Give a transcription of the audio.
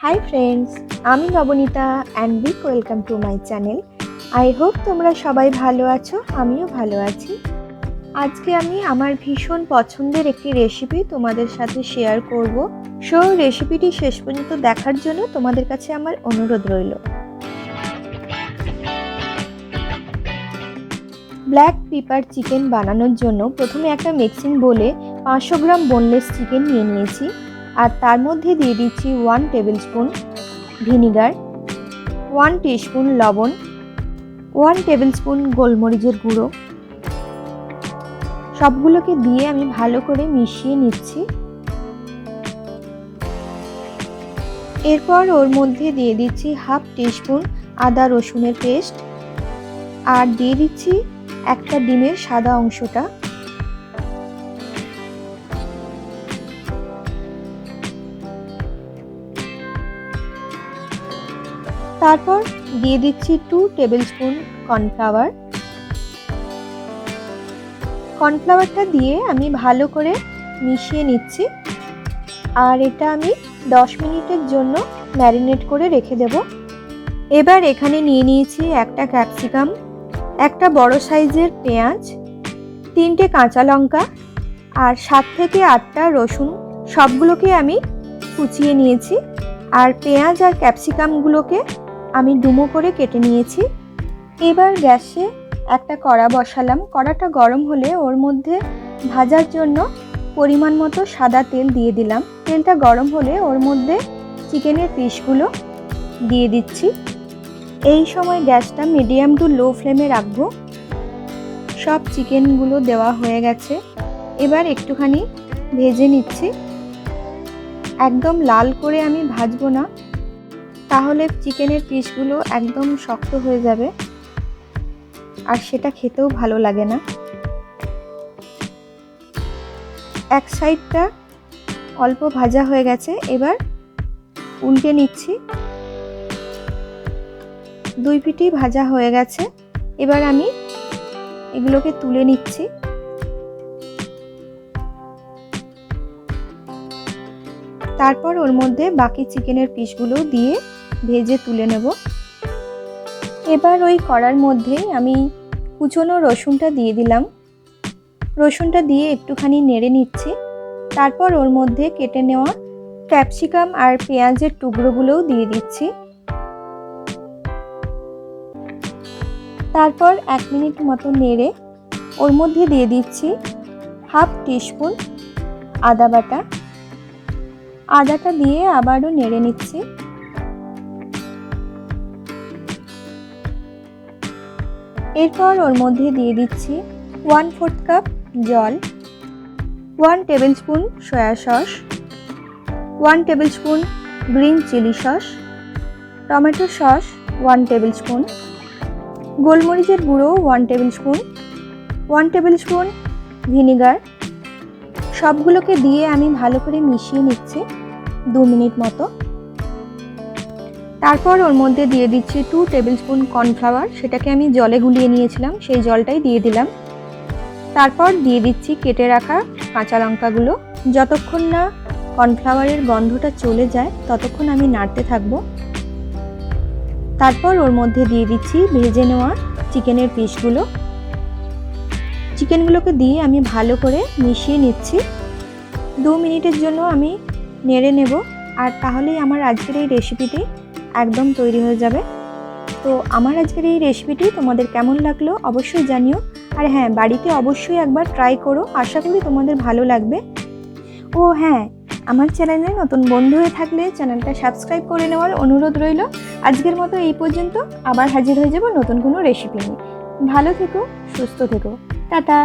Hi friends, আমি Nabanita and big welcome to my channel. I hope তোমরা সবাই ভালো আছো, আমিও ভালো আছি। আজকে আমি আমার ভীষণ পছন্দের একটি রেসিপি তোমাদের সাথে শেয়ার করব। সো রেসিপিটি শেষ পর্যন্ত দেখার জন্য তোমাদের কাছে আমার অনুরোধ রইল। ব্ল্যাক পেপার চিকেন বানানোর জন্য প্রথমে একটা মিক্সিং বোলে 500 গ্রাম বোনলেস চিকেন নিয়ে নিয়েছি। আর তার মধ্যে দিয়ে দিচ্ছি 1 টেবিল স্পুন ভিনিগার, 1 টিস্পুন লবণ, 1 টেবিল স্পুন গোলমরিচের গুঁড়ো। সবগুলোকে দিয়ে আমি ভালো করে মিশিয়ে নিচ্ছি। এরপর ওর মধ্যে দিয়ে দিচ্ছি হাফ টিস্পুন আদা রসুনের পেস্ট আর দিয়ে দিচ্ছি একটা ডিমের সাদা অংশটা। তারপর দিয়ে দিচ্ছি 2 টেবিল স্পুন কর্নফ্লাওয়ার। কর্নফ্লাওয়ারটা দিয়ে আমি ভালো করে মিশিয়ে নিচ্ছি। আর এটা আমি 10 মিনিটের জন্য ম্যারিনেট করে রেখে দেব। এবার এখানে নিয়ে নিয়েছি একটা ক্যাপসিকাম, একটা বড় সাইজের পেঁয়াজ, 3টে কাঁচা লঙ্কা আর 7 থেকে 8টা রসুন। সবগুলোকে আমি কুচিয়ে নিয়েছি। আর পেঁয়াজ আর ক্যাপসিকামগুলোকে আমি ডুমো করে কেটে নিয়েছি। এবার গ্যাসে একটা কড়া বসালাম। কড়াটা গরম হলে ওর মধ্যে ভাজার জন্য পরিমাণ মতো সাদা তেল দিয়ে দিলাম। তেলটা গরম হলে ওর মধ্যে চিকেনের পিসগুলো দিয়ে দিচ্ছি। এই সময় গ্যাসটা মিডিয়াম টু লো ফ্লেমে রাখবো। সব চিকেনগুলো দেওয়া হয়ে গেছে। এবার একটুখানি ভেজে নিচ্ছি। একদম লাল করে আমি ভাজবো না, তাহলে চিকেনের পিসগুলো একদম শক্ত হয়ে যাবে আর সেটা খেতেও ভালো লাগে না। এক সাইডটা অল্প ভাজা হয়ে গেছে, এবার উল্টে নিচ্ছি। 2 পিঠই ভাজা হয়ে গেছে। এবার আমি এগুলোকে তুলে নিচ্ছি। তারপর ওর মধ্যে বাকি চিকেনের পিসগুলো দিয়ে ভেজে তুলে নেব। এবার ওই কড়ার মধ্যে আমি কুচনো রসুনটা দিয়ে দিলাম। রসুনটা দিয়ে একটুখানি নেড়ে নিচ্ছি। তারপর ওর মধ্যে কেটে নেওয়া ক্যাপসিকাম আর পেঁয়াজের টুকরোগুলোও দিয়ে দিচ্ছি। তারপর 1 মিনিট মতো নেড়ে ওর মধ্যে দিয়ে দিচ্ছি হাফ টিস্পুন আদা বাটা। আদাটা দিয়ে আবারও নেড়ে নিচ্ছি। এরপর ওর মধ্যে দিয়ে দিচ্ছি 1/4 কাপ জল, 1 tablespoon soya sauce, 1 tablespoon green chilli sauce, tomato sauce 1 tablespoon, গোলমরিচের গুঁড়ো 1 tablespoon, 1 tablespoon vinegar. সবগুলোকে দিয়ে আমি ভালো করে মিশিয়ে নিচ্ছি 2 মিনিট মতো। তারপর ওর মধ্যে দিয়ে দিচ্ছি 2 টেবিল স্পুন কর্নফ্লাওয়ার। সেটাকে আমি জলে গুলিয়ে নিয়েছিলাম, সেই জলটাই দিয়ে দিলাম। তারপর দিয়ে দিচ্ছি কেটে রাখা কাঁচা লঙ্কাগুলো। যতক্ষণ না কর্নফ্লাওয়ারের গন্ধটা চলে যায় ততক্ষণ আমি নাড়তে থাকবো। তারপর ওর মধ্যে দিয়ে দিচ্ছি ভেজে নেওয়া চিকেনের পিসগুলো। চিকেনগুলোকে দিয়ে আমি ভালো করে মিশিয়ে নিচ্ছি। 2 মিনিটের জন্য আমি নেড়ে নেব। আর তাহলেই আমার আজকের এই রেসিপিটি একদম তৈরি হয়ে যাবে। তো আমার আজকের এই রেসিপিটি তোমাদের কেমন লাগলো অবশ্যই জানিও। আর হ্যাঁ, বাড়িতে অবশ্যই একবার ট্রাই করো, আশা করি তোমাদের ভালো লাগবে। ও হ্যাঁ, আমার চ্যানেলে নতুন বন্ধু হয়ে থাকলে চ্যানেলটা সাবস্ক্রাইব করে নেওয়ার অনুরোধ রইল। আজকের মতো এই পর্যন্ত, আবার হাজির হয়ে যাব নতুন কোনো রেসিপি নিয়ে। ভালো থেকো, সুস্থ থেকো, টাটা।